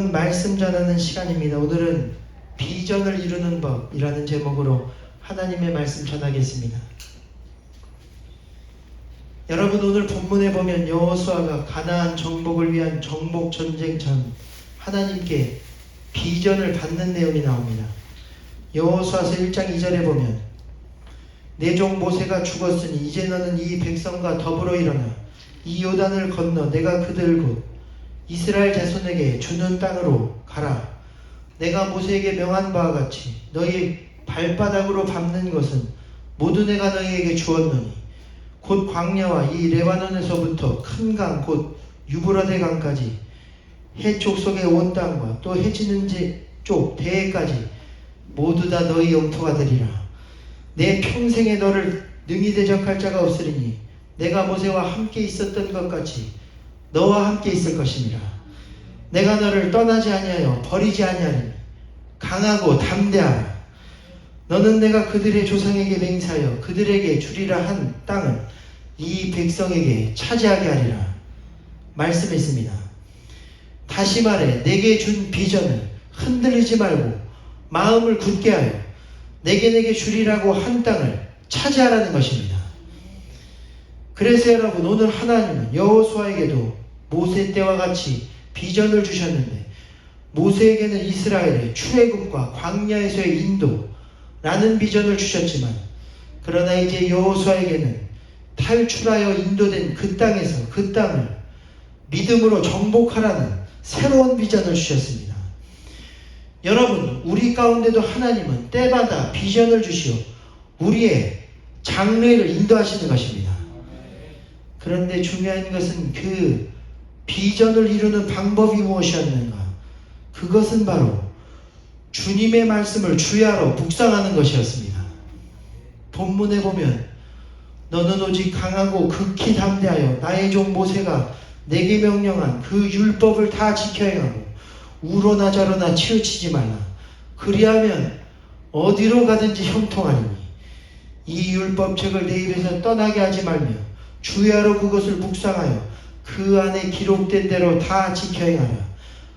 말씀 전하는 시간입니다. 오늘은 비전을 이루는 법이라는 제목으로 하나님의 말씀 전하겠습니다. 여러분, 오늘 본문에 보면 여호수아가 가나안 정복을 위한 정복 전쟁 전 하나님께 비전을 받는 내용이 나옵니다. 여호수아서 1장 2절에 보면 내 종 모세가 죽었으니 이제 너는 이 백성과 더불어 일어나 이 요단을 건너 내가 그들 곧 이스라엘 자손에게 주는 땅으로 가라. 내가 모세에게 명한 바와 같이 너희 발바닥으로 밟는 것은 모두 내가 너희에게 주었노니 곧 광야와 이 레바논에서부터 큰 강 곧 유브라데 강까지 해쪽 속의 온 땅과 또 해지는 쪽 대해까지 모두 다 너희 영토가 되리라. 내 평생에 너를 능히 대적할 자가 없으리니 내가 모세와 함께 있었던 것 같이 너와 함께 있을 것이니라. 내가 너를 떠나지 아니하여 버리지 아니하리니 강하고 담대하라. 너는 내가 그들의 조상에게 맹세하여 그들에게 주리라 한 땅을 이 백성에게 차지하게 하리라 말씀했습니다. 다시 말해 내게 준 비전을 흔들리지 말고 마음을 굳게 하여 내게 주리라고 한 땅을 차지하라는 것입니다. 그래서 여러분, 오늘 하나님은 여호수아에게도 모세 때와 같이 비전을 주셨는데 모세에게는 이스라엘의 출애굽과 광야에서의 인도라는 비전을 주셨지만 그러나 이제 여호수아에게는 탈출하여 인도된 그 땅에서 그 땅을 믿음으로 정복하라는 새로운 비전을 주셨습니다. 여러분, 우리 가운데도 하나님은 때마다 비전을 주시어 우리의 장래를 인도하시는 것입니다. 그런데 중요한 것은 그 비전을 이루는 방법이 무엇이었는가? 그것은 바로 주님의 말씀을 주야로 묵상하는 것이었습니다. 본문에 보면 너는 오직 강하고 극히 담대하여 나의 종 모세가 내게 명령한 그 율법을 다 지켜 행하고 우로나 좌로나 치우치지 말라. 그리하면 어디로 가든지 형통하리니 이 율법책을 내 입에서 떠나게 하지 말며 주야로 그것을 묵상하여 그 안에 기록된 대로 다 지켜 행하라.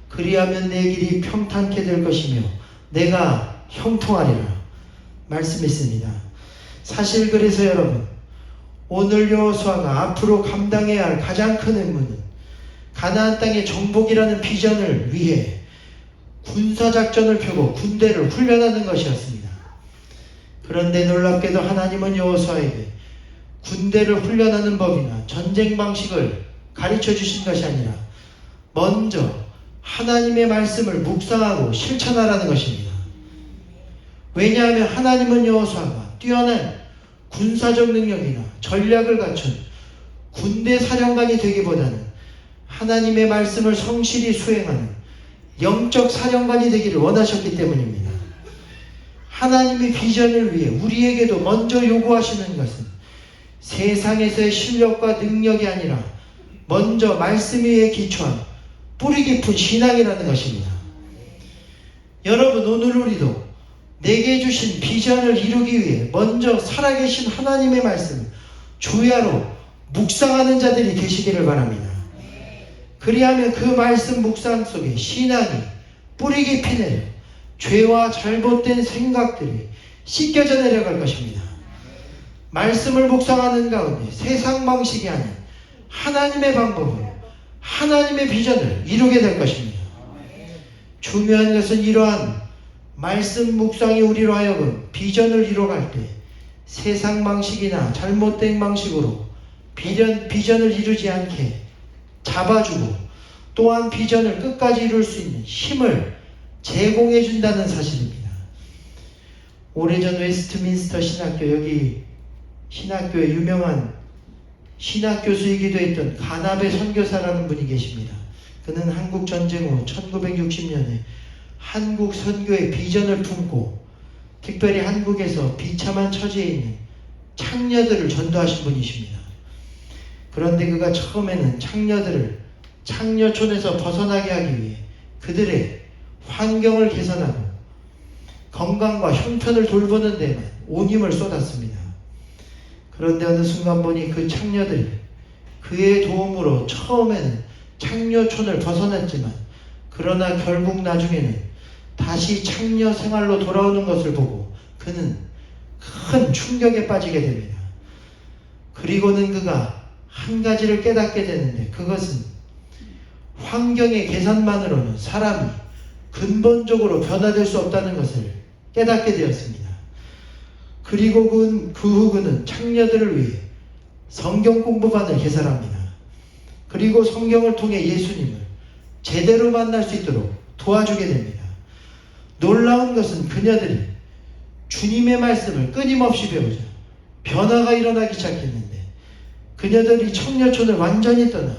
그리하면 내 길이 평탄케 될 것이며 내가 형통하리라 말씀했습니다. 사실 그래서 여러분, 오늘 여호수아가 앞으로 감당해야 할 가장 큰 임무는 가나안 땅의 정복이라는 비전을 위해 군사작전을 펴고 군대를 훈련하는 것이었습니다. 그런데 놀랍게도 하나님은 여호수아에게 군대를 훈련하는 법이나 전쟁 방식을 가르쳐 주신 것이 아니라 먼저 하나님의 말씀을 묵상하고 실천하라는 것입니다. 왜냐하면 하나님은 여호수아가 뛰어난 군사적 능력이나 전략을 갖춘 군대 사령관이 되기보다는 하나님의 말씀을 성실히 수행하는 영적 사령관이 되기를 원하셨기 때문입니다. 하나님의 비전을 위해 우리에게도 먼저 요구하시는 것은 세상에서의 실력과 능력이 아니라 먼저 말씀 위에 기초한 뿌리 깊은 신앙이라는 것입니다. 여러분, 오늘 우리도 내게 주신 비전을 이루기 위해 먼저 살아계신 하나님의 말씀을 주야로 묵상하는 자들이 되시기를 바랍니다. 그리하면 그 말씀 묵상 속에 신앙이 뿌리 깊이 내려 죄와 잘못된 생각들이 씻겨져 내려갈 것입니다. 말씀을 묵상하는 가운데 세상 방식이 아닌 하나님의 방법으로 하나님의 비전을 이루게 될 것입니다. 중요한 것은 이러한 말씀 묵상이 우리로 하여금 비전을 이루어갈 때 세상 방식이나 잘못된 방식으로 비전을 이루지 않게 잡아주고 또한 비전을 끝까지 이룰 수 있는 힘을 제공해 준다는 사실입니다. 오래전 웨스트민스터 신학교, 여기 신학교의 유명한 신학교수이기도 했던 가나베 선교사라는 분이 계십니다. 그는 한국 전쟁 후 1960년에 한국 선교의 비전을 품고 특별히 한국에서 비참한 처지에 있는 창녀들을 전도하신 분이십니다. 그런데 그가 처음에는 창녀들을 창녀촌에서 벗어나게 하기 위해 그들의 환경을 개선하고 건강과 형편을 돌보는 데만 온 힘을 쏟았습니다. 그런데 어느 순간 보니 그 창녀들이 그의 도움으로 처음에는 창녀촌을 벗어났지만 그러나 결국 나중에는 다시 창녀 생활로 돌아오는 것을 보고 그는 큰 충격에 빠지게 됩니다. 그리고는 그가 한 가지를 깨닫게 되는데, 그것은 환경의 계산만으로는 사람이 근본적으로 변화될 수 없다는 것을 깨닫게 되었습니다. 그리고 그 후 그는 창녀들을 위해 성경 공부반을 개설합니다. 그리고 성경을 통해 예수님을 제대로 만날 수 있도록 도와주게 됩니다. 놀라운 것은 그녀들이 주님의 말씀을 끊임없이 배우자 변화가 일어나기 시작했는데, 그녀들이 청녀촌을 완전히 떠나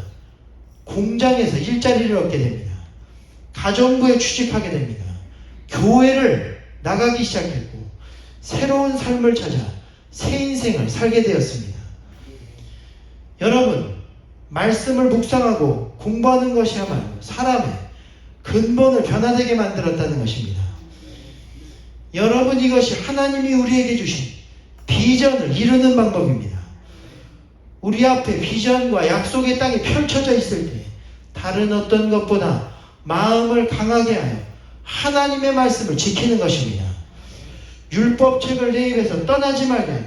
공장에서 일자리를 얻게 됩니다. 가정부에 취직하게 됩니다. 교회를 나가기 시작했고 새로운 삶을 찾아 새 인생을 살게 되었습니다. 여러분, 말씀을 묵상하고 공부하는 것이야말로 사람의 근본을 변화되게 만들었다는 것입니다. 여러분, 이것이 하나님이 우리에게 주신 비전을 이루는 방법입니다. 우리 앞에 비전과 약속의 땅이 펼쳐져 있을 때 다른 어떤 것보다 마음을 강하게 하여 하나님의 말씀을 지키는 것입니다. 율법책을 내 입에서 떠나지 말게 하며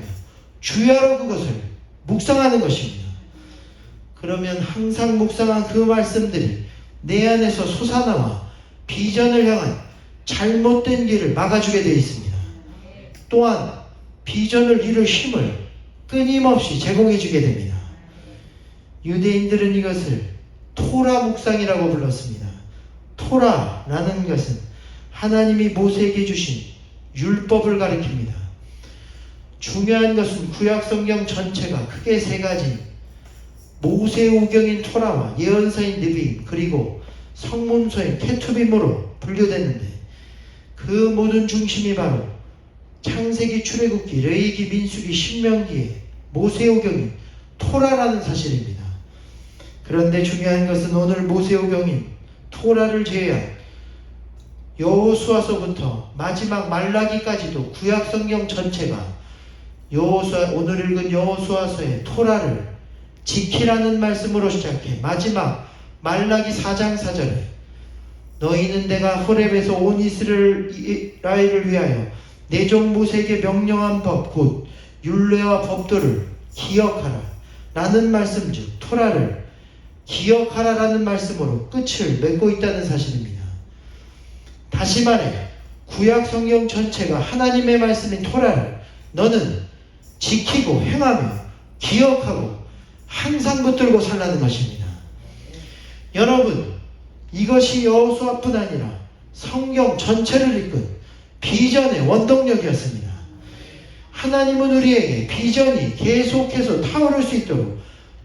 주야로 그것을 묵상하는 것입니다. 그러면 항상 묵상한 그 말씀들이 내 안에서 솟아나와 비전을 향한 잘못된 길을 막아주게 되어 있습니다. 또한 비전을 이룰 힘을 끊임없이 제공해주게 됩니다. 유대인들은 이것을 토라 묵상이라고 불렀습니다. 토라라는 것은 하나님이 모세에게 주신 율법을 가리킵니다. 중요한 것은 구약성경 전체가 크게 세 가지, 모세오경인 토라와 예언서인 느비임, 그리고 성문서인 케투빔으로 분류됐는데, 그 모든 중심이 바로 창세기, 출애굽기, 레위기, 민수기, 신명기의 모세오경인 토라라는 사실입니다. 그런데 중요한 것은 오늘 모세오경인 토라를 제외한 여호수아서부터 마지막 말라기까지도 구약성경 전체가 오늘 읽은 여호수아서의 토라를 지키라는 말씀으로 시작해 마지막 말라기 4장 4절에 너희는 내가 호렙에서 온 이스라엘을 위하여 내 종 모세에게 명령한 법 곧 율례와 법도를 기억하라 라는 말씀, 즉 토라를 기억하라 라는 말씀으로 끝을 맺고 있다는 사실입니다. 다시 말해 구약 성경 전체가 하나님의 말씀인 토라를 너는 지키고 행하며 기억하고 항상 붙들고 살라는 것입니다. 여러분, 이것이 여호수아뿐 아니라 성경 전체를 이끈 비전의 원동력이었습니다. 하나님은 우리에게 비전이 계속해서 타오를 수 있도록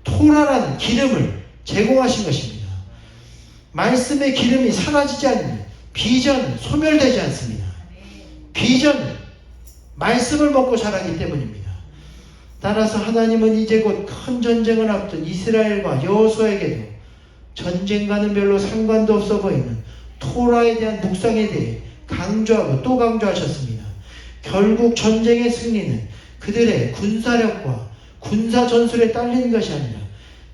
토라라는 기름을 제공하신 것입니다. 말씀의 기름이 사라지지 않으면 비전은 소멸되지 않습니다. 비전은 말씀을 먹고 자라기 때문입니다. 따라서 하나님은 이제 곧 큰 전쟁을 앞둔 이스라엘과 여호수아에게도 전쟁과는 별로 상관도 없어 보이는 토라에 대한 묵상에 대해 강조하고 또 강조하셨습니다. 결국 전쟁의 승리는 그들의 군사력과 군사 전술에 딸린 것이 아니라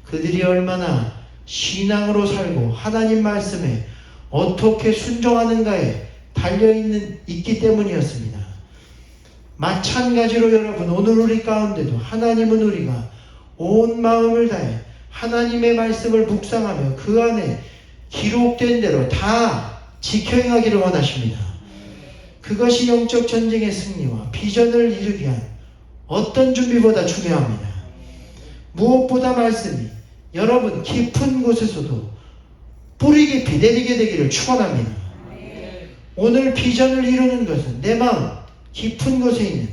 그들이 얼마나 신앙으로 살고 하나님 말씀에 어떻게 순종하는가에 달려있기 때문이었습니다. 마찬가지로 여러분, 오늘 우리 가운데도 하나님은 우리가 온 마음을 다해 하나님의 말씀을 묵상하며 그 안에 기록된 대로 다 지켜 행하기를 원하십니다. 그것이 영적 전쟁의 승리와 비전을 이루기 위한 어떤 준비보다 중요합니다. 무엇보다 말씀이 여러분 깊은 곳에서도 뿌리 깊이 내리게 되기를 축원합니다. 오늘 비전을 이루는 것은 내 마음 깊은 곳에 있는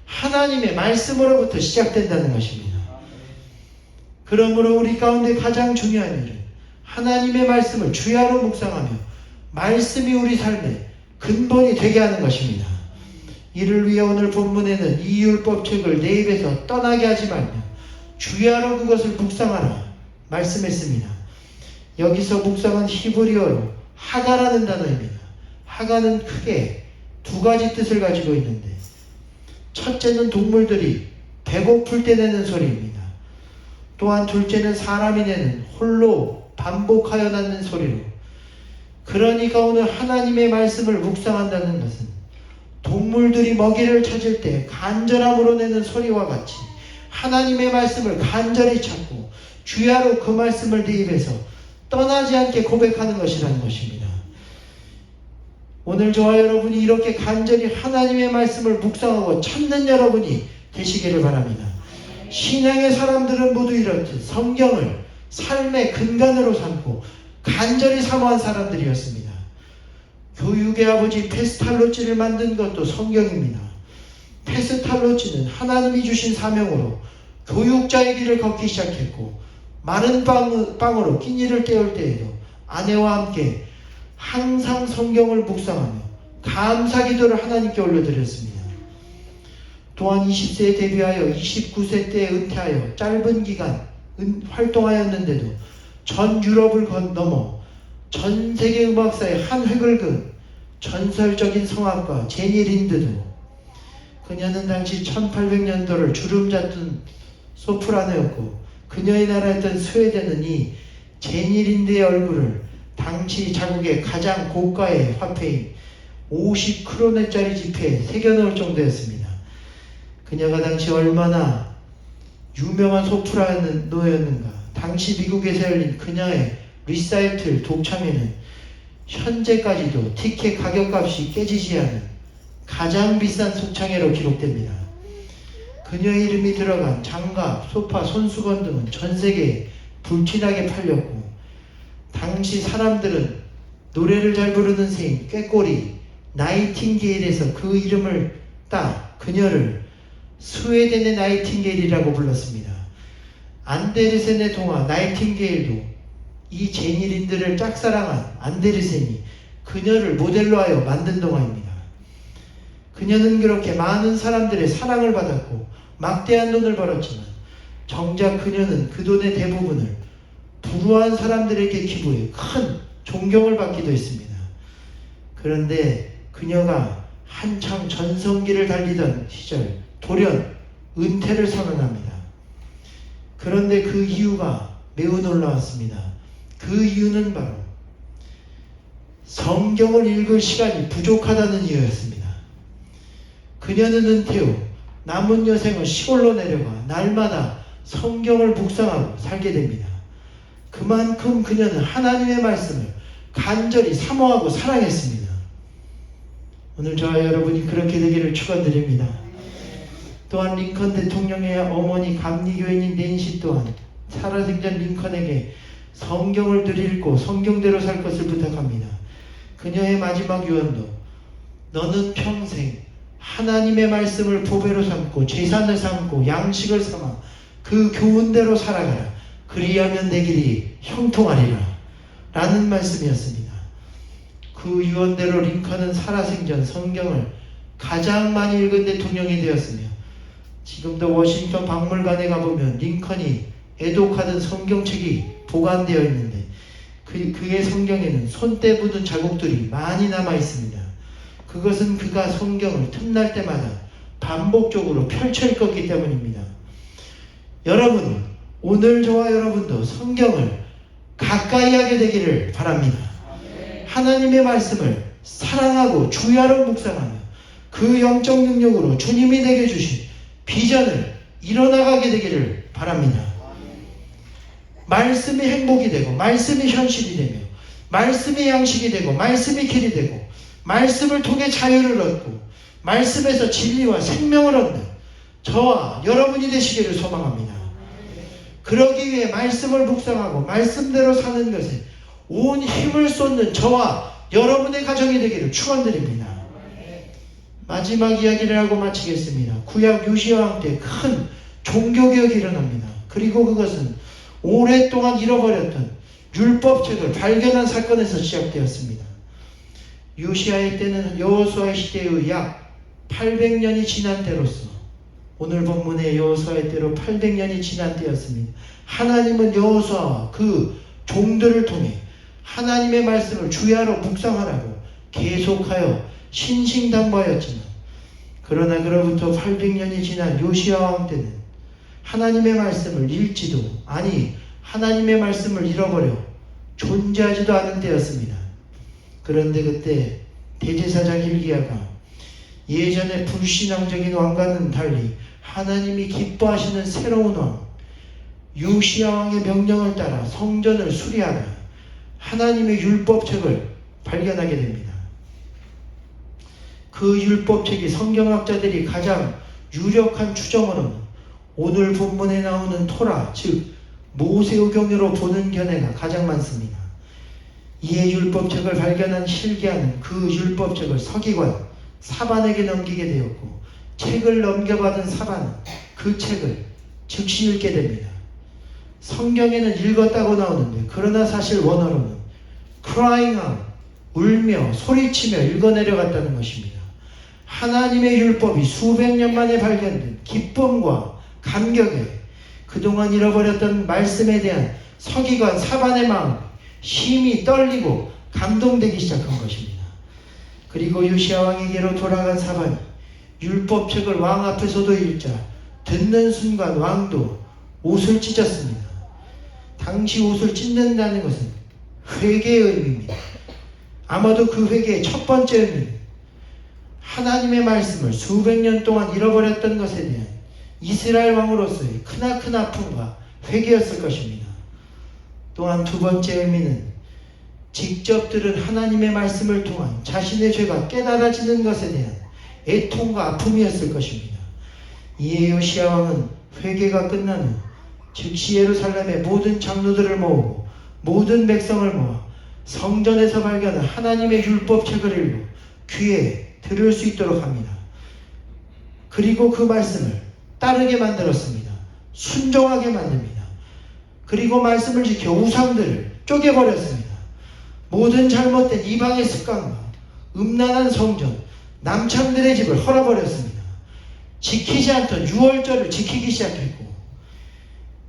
하나님의 말씀으로부터 시작된다는 것입니다. 그러므로 우리 가운데 가장 중요한 일은 하나님의 말씀을 주야로 묵상하며 말씀이 우리 삶의 근본이 되게 하는 것입니다. 이를 위해 오늘 본문에는 이 율법책을 내 입에서 떠나게 하지 말며 주야로 그것을 묵상하라 말씀했습니다. 여기서 묵상은 히브리어로 하가라는 단어입니다. 하가는 크게 두 가지 뜻을 가지고 있는데, 첫째는 동물들이 배고플 때 내는 소리입니다. 또한 둘째는 사람이 내는 홀로 반복하여 낳는 소리로 그러니까 오늘 하나님의 말씀을 묵상한다는 것은 동물들이 먹이를 찾을 때 간절함으로 내는 소리와 같이 하나님의 말씀을 간절히 찾고 주야로 그 말씀을 네 입에서 떠나지 않게 고백하는 것이라는 것입니다. 오늘 저와 여러분이 이렇게 간절히 하나님의 말씀을 묵상하고 찾는 여러분이 되시기를 바랍니다. 신앙의 사람들은 모두 이렇듯 성경을 삶의 근간으로 삼고 간절히 사모한 사람들이었습니다. 교육의 아버지 페스탈로치를 만든 것도 성경입니다. 페스탈로치는 하나님이 주신 사명으로 교육자의 길을 걷기 시작했고 마른 빵으로 끼니를 때울 때에도 아내와 함께 항상 성경을 묵상하며 감사 기도를 하나님께 올려드렸습니다. 또한 20세에 데뷔하여 29세 때 은퇴하여 짧은 기간 활동하였는데도 전 유럽을 넘어 전 세계 음악사의 한 획을 그은 전설적인 성악가 제니 린드도 그녀는 당시 1800년도를 주름잡던 소프라노였고 그녀의 나라였던 스웨덴은 이 제니 린드의 얼굴을 당시 자국의 가장 고가의 화폐인 50크로네짜리 지폐에 새겨넣을 정도였습니다. 그녀가 당시 얼마나 유명한 소프라노였는가. 당시 미국에서 열린 그녀의 리사이틀 독참회는 현재까지도 티켓 가격값이 깨지지 않은 가장 비싼 소창회로 기록됩니다. 그녀의 이름이 들어간 장갑, 소파, 손수건 등은 전 세계에 불티나게 팔렸고 당시 사람들은 노래를 잘 부르는 생 꾀꼬리 나이팅게일에서 그 이름을 따 그녀를 스웨덴의 나이팅게일이라고 불렀습니다. 안데르센의 동화 나이팅게일도 이 제니 린드를 짝사랑한 안데르센이 그녀를 모델로 하여 만든 동화입니다. 그녀는 그렇게 많은 사람들의 사랑을 받았고 막대한 돈을 벌었지만 정작 그녀는 그 돈의 대부분을 불우한 사람들에게 기부해 큰 존경을 받기도 했습니다. 그런데 그녀가 한창 전성기를 달리던 시절 돌연 은퇴를 선언합니다. 그런데 그 이유가 매우 놀라웠습니다. 그 이유는 바로 성경을 읽을 시간이 부족하다는 이유였습니다. 그녀는 은퇴 후 남은 여생을 시골로 내려가 날마다 성경을 묵상하고 살게 됩니다. 그만큼 그녀는 하나님의 말씀을 간절히 사모하고 사랑했습니다. 오늘 저와 여러분이 그렇게 되기를 축원드립니다. 또한 링컨 대통령의 어머니 감리교인인 낸시 또한 살아생전 링컨에게 성경을 늘 읽고 성경대로 살 것을 부탁합니다. 그녀의 마지막 유언도 너는 평생 하나님의 말씀을 보배로 삼고 재산을 삼고 양식을 삼아 그 교훈대로 살아가라. 그리하면 내 길이 형통하리라. 라는 말씀이었습니다. 그 유언대로 링컨은 살아생전 성경을 가장 많이 읽은 대통령이 되었으며 지금도 워싱턴 박물관에 가보면 링컨이 애독하던 성경책이 보관되어 있는데 그의 성경에는 손때 묻은 자국들이 많이 남아 있습니다. 그것은 그가 성경을 틈날 때마다 반복적으로 펼쳐 읽었기 때문입니다. 여러분, 오늘 저와 여러분도 성경을 가까이 하게 되기를 바랍니다. 하나님의 말씀을 사랑하고 주야로 묵상하며 그 영적 능력으로 주님이 내게 주신 비전을 이뤄나가게 되기를 바랍니다. 말씀이 행복이 되고 말씀이 현실이 되며 말씀이 양식이 되고 말씀이 길이 되고 말씀을 통해 자유를 얻고 말씀에서 진리와 생명을 얻는 저와 여러분이 되시기를 소망합니다. 그러기 위해 말씀을 묵상하고 말씀대로 사는 것에 온 힘을 쏟는 저와 여러분의 가정이 되기를 축원드립니다. 마지막 이야기를 하고 마치겠습니다. 구약 요시야 왕 때 큰 종교개혁이 일어납니다. 그리고 그것은 오랫동안 잃어버렸던 율법책을 발견한 사건에서 시작되었습니다. 요시야의 때는 여호수아의 시대의 약 800년이 지난 때로서 오늘 본문의 여호수아의 때로 800년이 지난 때였습니다. 하나님은 여호수아와 그 종들을 통해 하나님의 말씀을 주야로 묵상하라고 계속하여 신신당부하였지만 그러나 그로부터 800년이 지난 요시야 왕 때는 하나님의 말씀을 읽지도 아니 하나님의 말씀을 잃어버려 존재하지도 않은 때였습니다. 그런데 그때 대제사장 hil기야가 예전의 불신앙적인 왕과는 달리 하나님이 기뻐하시는 새로운 왕 요시야 왕의 명령을 따라 성전을 수리하다 하나님의 율법책을 발견하게 됩니다. 그 율법책이 성경학자들이 가장 유력한 추정으로는 오늘 본문에 나오는 토라, 즉 모세오경으로 보는 견해가 가장 많습니다. 이에 율법책을 발견한 hil기야는 그 율법책을 서기관 사반에게 넘기게 되었고 책을 넘겨받은 사반은 그 책을 즉시 읽게 됩니다. 성경에는 읽었다고 나오는데 그러나 사실 원어로는 crying out, 울며 소리치며 읽어내려갔다는 것입니다. 하나님의 율법이 수백 년 만에 발견된 기쁨과 감격에 그동안 잃어버렸던 말씀에 대한 서기관 사반의 마음 심히 떨리고 감동되기 시작한 것입니다. 그리고 요시야 왕에게로 돌아간 사반이 율법책을 왕 앞에서도 읽자 듣는 순간 왕도 옷을 찢었습니다. 당시 옷을 찢는다는 것은 회개의 의미입니다. 아마도 그 회개의 첫 번째 의미는 하나님의 말씀을 수백 년 동안 잃어버렸던 것에 대한 이스라엘 왕으로서의 크나큰 아픔과 회개였을 것입니다. 또한 두 번째 의미는 직접 들은 하나님의 말씀을 통한 자신의 죄가 깨달아지는 것에 대한 애통과 아픔이었을 것입니다. 이에 요시야 왕은 회개가 끝난 후 즉시 예루살렘의 모든 장로들을 모으고 모든 백성을 모아 성전에서 발견한 하나님의 율법책을 읽고 귀에 들을 수 있도록 합니다. 그리고 그 말씀을 따르게 만들었습니다. 순종하게 만듭니다. 그리고 말씀을 지켜 우상들을 쪼개버렸습니다. 모든 잘못된 이방의 습관과 음란한 성전, 남창들의 집을 헐어버렸습니다. 지키지 않던 유월절을 지키기 시작했고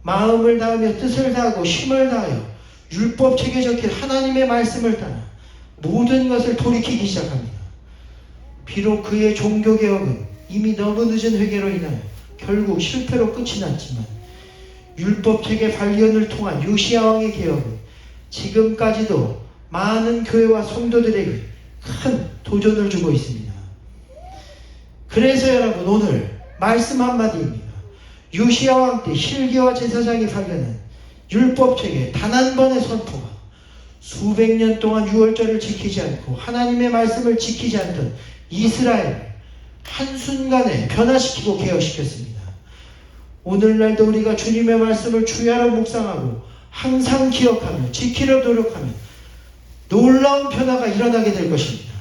마음을 다하며 뜻을 다하고 힘을 다하여 율법책에 적힌 하나님의 말씀을 따라 모든 것을 돌이키기 시작합니다. 비록 그의 종교개혁은 이미 너무 늦은 회개로 인하여 결국 실패로 끝이 났지만 율법책의 발견을 통한 요시야 왕의 개혁은 지금까지도 많은 교회와 성도들에게 큰 도전을 주고 있습니다. 그래서 여러분 오늘 말씀 한마디입니다. 요시야 왕 때 hil기야와 제사장이 발견한 율법책의 단 한 번의 선포가 수백 년 동안 유월절을 지키지 않고 하나님의 말씀을 지키지 않던 이스라엘을 한순간에 변화시키고 개혁시켰습니다. 오늘날도 우리가 주님의 말씀을 주야로 묵상하고 항상 기억하며 지키려 노력하면 놀라운 변화가 일어나게 될 것입니다.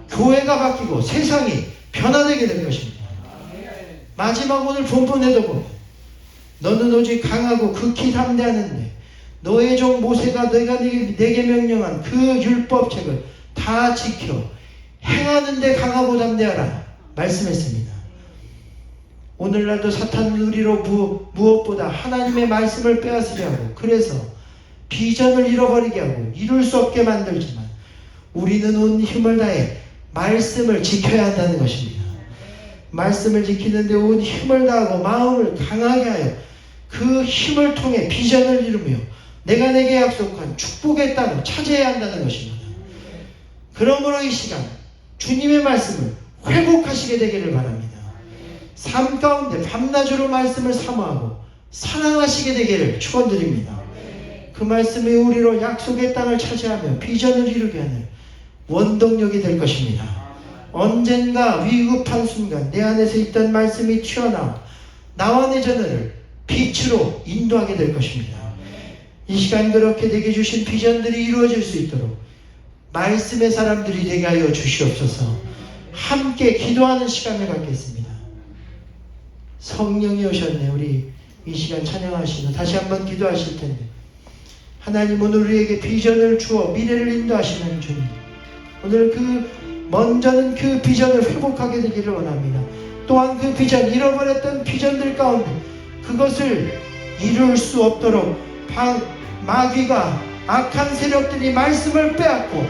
교회가 바뀌고 세상이 변화되게 될 것입니다. 마지막 오늘 본문에도 보면 너는 오직 강하고 극히 담대하는데 너의 종 모세가 내가 내게 명령한 그 율법책을 다 지켜 행하는데 강하고 담대하라 말씀했습니다. 오늘날도 사탄은 우리로 무엇보다 하나님의 말씀을 빼앗으려 하고 그래서 비전을 잃어버리게 하고 이룰 수 없게 만들지만 우리는 온 힘을 다해 말씀을 지켜야 한다는 것입니다. 말씀을 지키는데 온 힘을 다하고 마음을 강하게 하여 그 힘을 통해 비전을 이루며 내가 내게 약속한 축복의 땅을 차지해야 한다는 것입니다. 그러므로 이 시간 주님의 말씀을 회복하시게 되기를 바랍니다. 삶 가운데 밤낮으로 말씀을 사모하고 사랑하시게 되기를 축원드립니다. 그 말씀이 우리로 약속의 땅을 차지하며 비전을 이루게 하는 원동력이 될 것입니다. 언젠가 위급한 순간 내 안에서 있던 말씀이 튀어나와 나와 내 자녀를 빛으로 인도하게 될 것입니다. 이 시간 그렇게 되게 주신 비전들이 이루어질 수 있도록 말씀의 사람들이 되게 하여 주시옵소서. 함께 기도하는 시간을 갖겠습니다. 성령이 오셨네. 우리 이 시간 찬양하시며 다시 한번 기도하실 텐데 하나님은 우리에게 비전을 주어 미래를 인도하시는 주님, 오늘 먼저는 그 비전을 회복하게 되기를 원합니다. 또한 그 비전, 잃어버렸던 비전들 가운데 그것을 이룰 수 없도록 마귀가 악한 세력들이 말씀을 빼앗고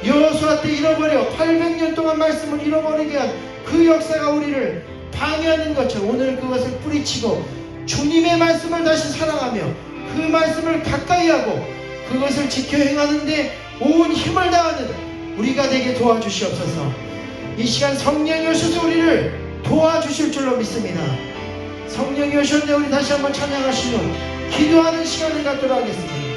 여호수아 때 잃어버려 800년 동안 말씀을 잃어버리게 한 그 역사가 우리를 방해하는 것처럼 오늘 그것을 뿌리치고 주님의 말씀을 다시 사랑하며 그 말씀을 가까이 하고 그것을 지켜 행하는데 온 힘을 다하는 우리가 되게 도와주시옵소서. 이 시간 성령이 오셔서 우리를 도와주실 줄로 믿습니다. 성령이 오셨네. 우리 다시 한번 찬양하시며 기도하는 시간을 갖도록 하겠습니다.